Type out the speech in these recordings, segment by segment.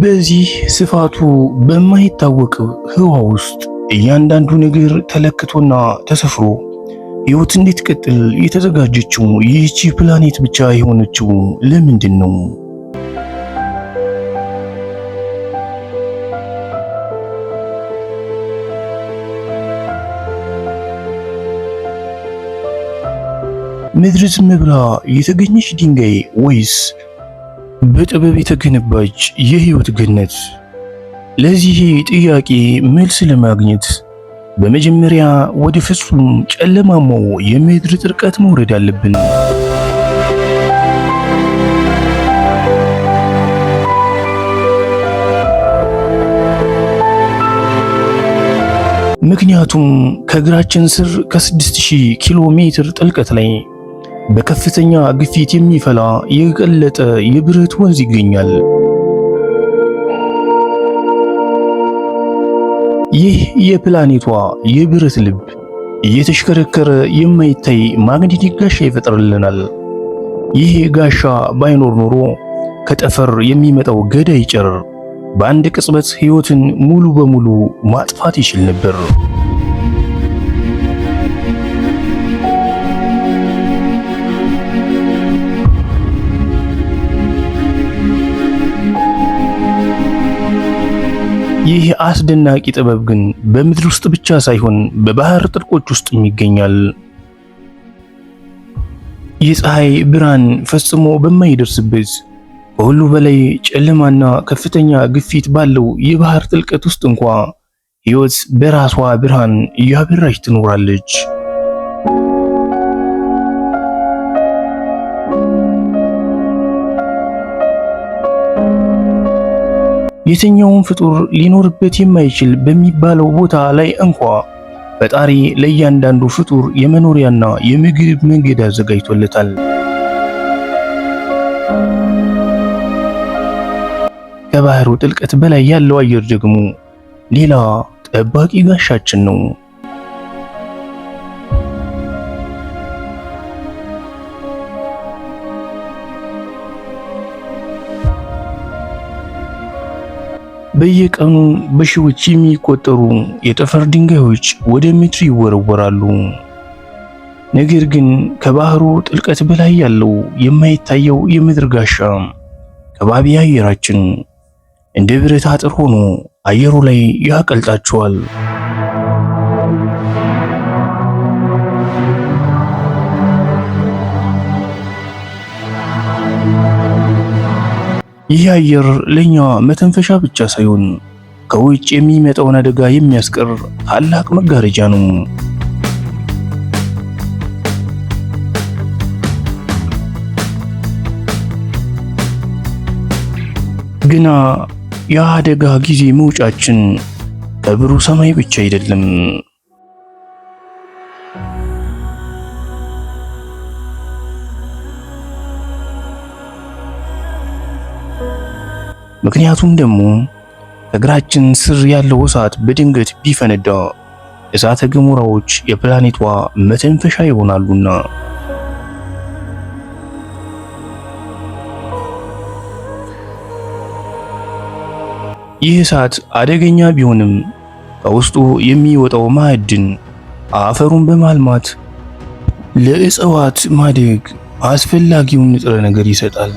በዚህ ስፋቱ በማይታወቅ ህዋ ውስጥ እያንዳንዱ ነገር ተለክቶና ተሰፍሮ ህይወት እንድትቀጥል የተዘጋጀችው ይህቺ ፕላኔት ብቻ የሆነችው ለምንድን ነው? ምድር ዝም ብላ የተገኘች ድንጋይ ወይስ በጥበብ የተገነባች የህይወት ገነት? ለዚህ ጥያቄ መልስ ለማግኘት በመጀመሪያ ወደ ፍጹም ጨለማማው የምድር ጥልቀት መውረድ አለብን። ምክንያቱም ከእግራችን ስር ከ6000 ኪሎ ሜትር ጥልቀት ላይ በከፍተኛ ግፊት የሚፈላ የቀለጠ የብረት ወንዝ ይገኛል። ይህ የፕላኔቷ የብረት ልብ እየተሽከረከረ የማይታይ ማግኔቲክ ጋሻ ይፈጥርልናል። ይህ ጋሻ ባይኖር ኖሮ ከጠፈር የሚመጣው ገዳይ ጨረር በአንድ ቅጽበት ህይወትን ሙሉ በሙሉ ማጥፋት ይችል ነበር። ይህ አስደናቂ ጥበብ ግን በምድር ውስጥ ብቻ ሳይሆን በባህር ጥልቆች ውስጥም ይገኛል። የፀሐይ ብርሃን ፈጽሞ በማይደርስበት ከሁሉ በላይ ጨለማና ከፍተኛ ግፊት ባለው የባህር ጥልቀት ውስጥ እንኳ ህይወት በራሷ ብርሃን እያበራች ትኖራለች። የትኛውም ፍጡር ሊኖርበት የማይችል በሚባለው ቦታ ላይ እንኳ ፈጣሪ ለእያንዳንዱ ፍጡር የመኖሪያና የምግብ መንገድ አዘጋጅቶለታል። ከባህሩ ጥልቀት በላይ ያለው አየር ደግሞ ሌላ ጠባቂ ጋሻችን ነው። በየቀኑ በሺዎች የሚቆጠሩ የጠፈር ድንጋዮች ወደ ምድር ይወረወራሉ። ነገር ግን ከባህሩ ጥልቀት በላይ ያለው የማይታየው የምድር ጋሻ ከባቢ አየራችን እንደ ብረት አጥር ሆኖ አየሩ ላይ ያቀልጣቸዋል። ይህ አየር ለኛ መተንፈሻ ብቻ ሳይሆን ከውጭ የሚመጣውን አደጋ የሚያስቀር ታላቅ መጋረጃ ነው። ግና የአደጋ ጊዜ መውጫችን ከብሩህ ሰማይ ብቻ አይደለም። ምክንያቱም ደግሞ እግራችን ስር ያለው እሳት በድንገት ቢፈነዳ እሳተ ገሞራዎች የፕላኔቷ መተንፈሻ ይሆናሉና። ይህ እሳት አደገኛ ቢሆንም ከውስጡ የሚወጣው ማዕድን አፈሩን በማልማት ለእጽዋት ማደግ አስፈላጊውን ንጥረ ነገር ይሰጣል።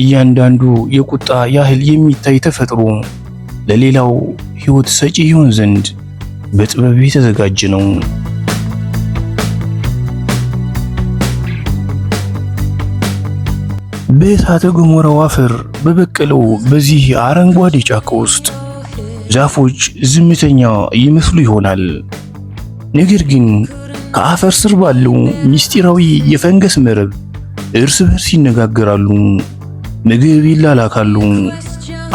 እያንዳንዱ የቁጣ ያህል የሚታይ ተፈጥሮ ለሌላው ህይወት ሰጪ ይሆን ዘንድ በጥበብ የተዘጋጀ ነው። በእሳተ ገሞራው አፈር በበቀለው በዚህ አረንጓዴ ጫካ ውስጥ ዛፎች ዝምተኛ ይመስሉ ይሆናል። ነገር ግን ከአፈር ስር ባለው ምስጢራዊ የፈንገስ መረብ እርስ በርስ ይነጋገራሉ፣ ምግብ ይላላካሉ፣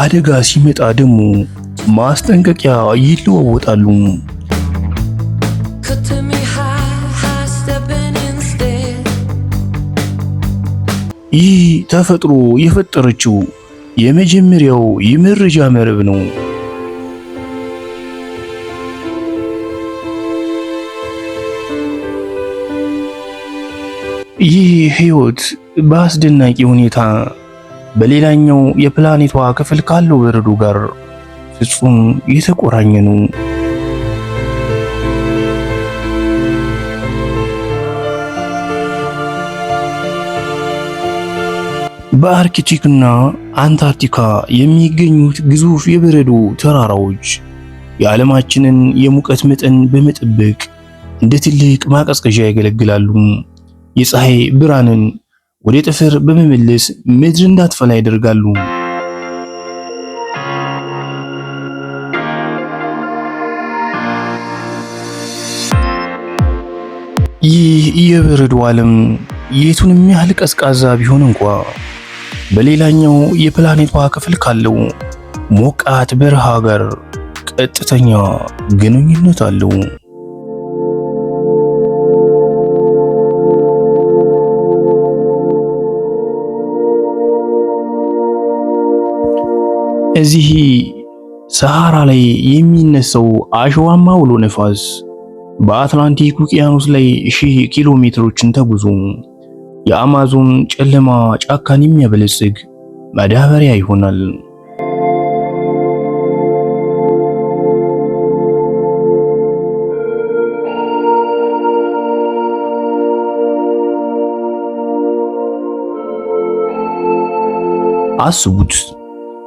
አደጋ ሲመጣ ደግሞ ማስጠንቀቂያ ይለዋወጣሉ። ይህ ተፈጥሮ የፈጠረችው የመጀመሪያው የመረጃ መረብ ነው። ይህ ህይወት በአስደናቂ ሁኔታ በሌላኛው የፕላኔቷ ክፍል ካለው በረዶ ጋር ፍጹም የተቆራኘ ነው። በአርክቲክና አንታርክቲካ የሚገኙት ግዙፍ የበረዶ ተራራዎች የዓለማችንን የሙቀት መጠን በመጠበቅ እንደ ትልቅ ማቀዝቀዣ ያገለግላሉ። የፀሐይ ብርሃንን ወደ ጠፈር በመመለስ ምድር እንዳትፈላ ያደርጋሉ። ይህ የበረዶ ዓለም የቱንም ያህል ቀዝቃዛ ቢሆን እንኳ በሌላኛው የፕላኔቷ ክፍል ካለው ሞቃት በረሃ ጋር ቀጥተኛ ግንኙነት አለው። እዚህ ሰሃራ ላይ የሚነሳው አሸዋማ አውሎ ነፋስ በአትላንቲክ ውቅያኖስ ላይ 1000 ኪሎ ሜትሮችን ተጉዞ የአማዞን ጨለማ ጫካን የሚያበለጽግ ማዳበሪያ ይሆናል። አስቡት፣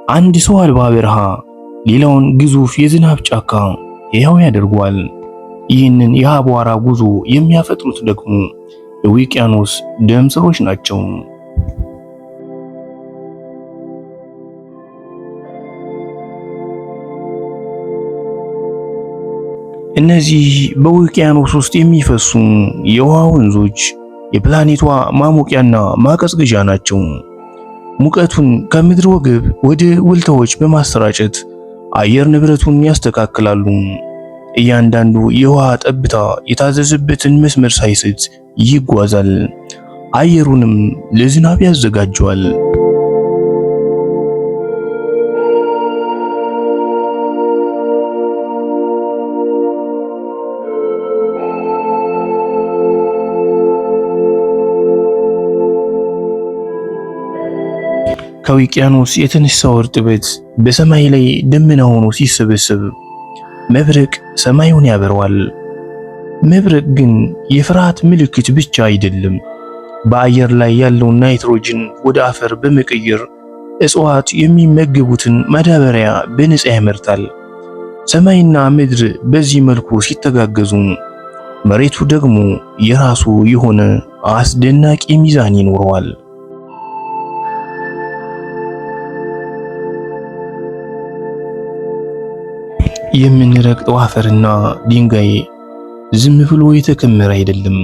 አንድ ሰው አልባ በረሃ ሌላውን ግዙፍ የዝናብ ጫካ ሕያው ያደርገዋል። ይህንን የአቧራ ጉዞ የሚያፈጥኑት ደግሞ የውቅያኖስ ደም ስሮች ናቸው። እነዚህ በውቅያኖስ ውስጥ የሚፈሱ የውሃ ወንዞች የፕላኔቷ ማሞቂያና ማቀዝቀዣ ናቸው። ሙቀቱን ከምድር ወገብ ወደ ወልታዎች በማሰራጨት አየር ንብረቱን ያስተካክላሉ። እያንዳንዱ የውሃ ጠብታ የታዘዘበትን መስመር ሳይስት ይጓዛል፣ አየሩንም ለዝናብ ያዘጋጀዋል። ከውቅያኖስ የተነሳው እርጥበት በሰማይ ላይ ደመና ሆኖ ሲሰበሰብ መብረቅ ሰማዩን ያበረዋል። መብረቅ ግን የፍርሃት ምልክት ብቻ አይደለም። በአየር ላይ ያለውን ናይትሮጅን ወደ አፈር በመቀየር እጽዋት የሚመገቡትን ማዳበሪያ በነፃ ያመርታል። ሰማይና ምድር በዚህ መልኩ ሲተጋገዙ መሬቱ ደግሞ የራሱ የሆነ አስደናቂ ሚዛን ይኖረዋል። የምንረግጠው አፈርና ድንጋይ ዝም ብሎ የተከመረ አይደለም።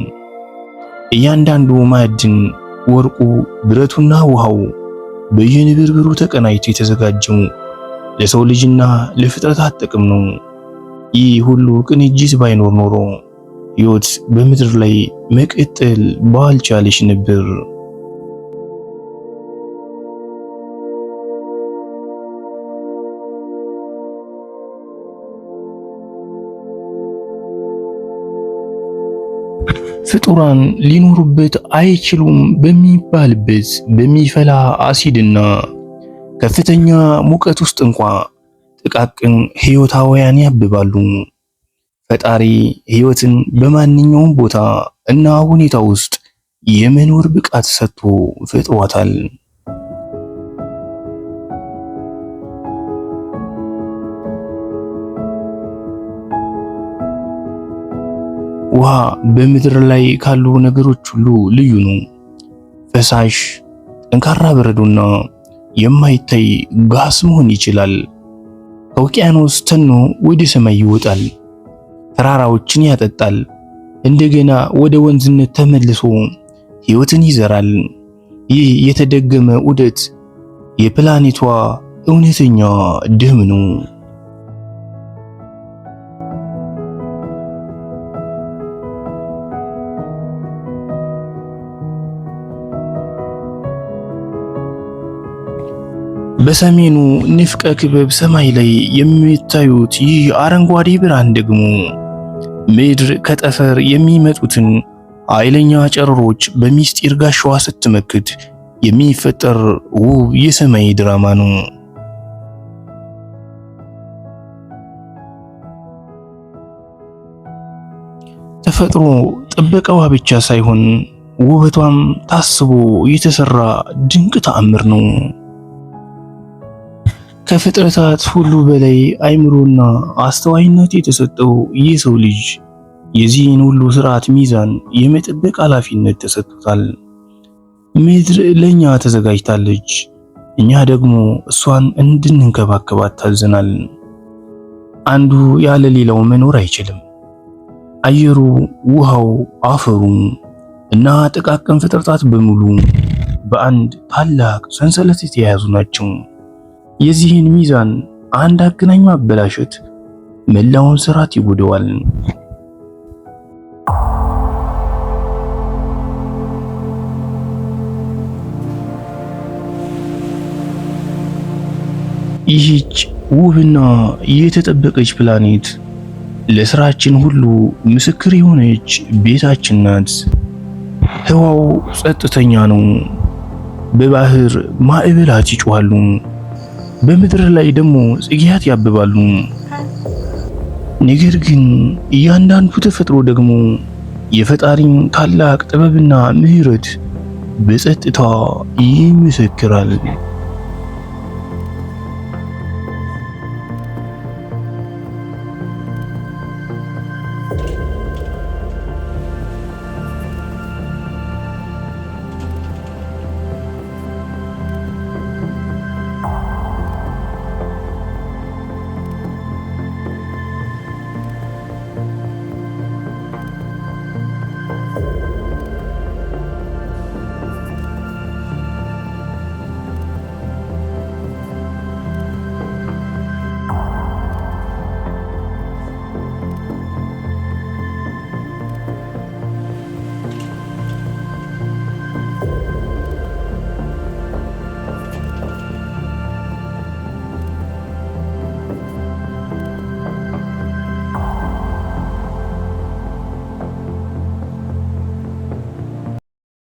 እያንዳንዱ ማዕድን፣ ወርቁ፣ ብረቱና ውሃው በየንብርብሩ ተቀናይቶ የተዘጋጀው ለሰው ልጅና ለፍጥረታት ጥቅም ነው። ይህ ሁሉ ቅንጅት ባይኖር ኖሮ ሕይወት በምድር ላይ መቀጠል ባልቻለች ነበር። ፍጡራን ሊኖሩበት አይችሉም በሚባልበት በሚፈላ አሲድና ከፍተኛ ሙቀት ውስጥ እንኳ ጥቃቅን ሕይወታውያን ያብባሉ። ፈጣሪ ሕይወትን በማንኛውም ቦታ እና ሁኔታ ውስጥ የመኖር ብቃት ሰጥቶ ፈጥሯታል። ውሃ በምድር ላይ ካሉ ነገሮች ሁሉ ልዩ ነው። ፈሳሽ፣ ጠንካራ በረዶና የማይታይ ጋስ መሆን ይችላል። ከውቅያኖስ ተኖ ወደ ሰማይ ይወጣል፣ ተራራዎችን ያጠጣል፣ እንደገና ወደ ወንዝነት ተመልሶ ሕይወትን ይዘራል። ይህ የተደገመ ዑደት የፕላኔቷ እውነተኛ ደም ነው። በሰሜኑ ንፍቀ ክበብ ሰማይ ላይ የሚታዩት ይህ አረንጓዴ ብርሃን ደግሞ ምድር ከጠፈር የሚመጡትን ኃይለኛ ጨረሮች በሚስጢር ጋሻዋ ስትመክት የሚፈጠር ውብ የሰማይ ድራማ ነው። ተፈጥሮ ጥበቃዋ ብቻ ሳይሆን ውበቷም ታስቦ የተሰራ ድንቅ ተአምር ነው። ከፍጥረታት ሁሉ በላይ አይምሮና አስተዋይነት የተሰጠው የሰው ልጅ የዚህን ሁሉ ስርዓት ሚዛን የመጠበቅ ኃላፊነት ተሰጥቶታል። ምድር ለኛ ተዘጋጅታለች፣ እኛ ደግሞ እሷን እንድንንከባከባት ታዘናል። አንዱ ያለ ሌላው መኖር አይችልም። አየሩ፣ ውሃው፣ አፈሩ እና ጥቃቅን ፍጥረታት በሙሉ በአንድ ታላቅ ሰንሰለት የተያያዙ ናቸው። የዚህን ሚዛን አንድ አገናኝ ማበላሸት መላውን ስርዓት ይጎዳዋል። ይህች ውብና የተጠበቀች ፕላኔት ለስራችን ሁሉ ምስክር የሆነች ቤታችን ናት። ህዋው ጸጥተኛ ነው። በባህር ማዕበላት ይጮኻሉ፣ በምድር ላይ ደግሞ ጽጌያት ያብባሉ። ነገር ግን እያንዳንዱ ተፈጥሮ ደግሞ የፈጣሪን ታላቅ ጥበብና ምሕረት በጸጥታ ይመሰክራል።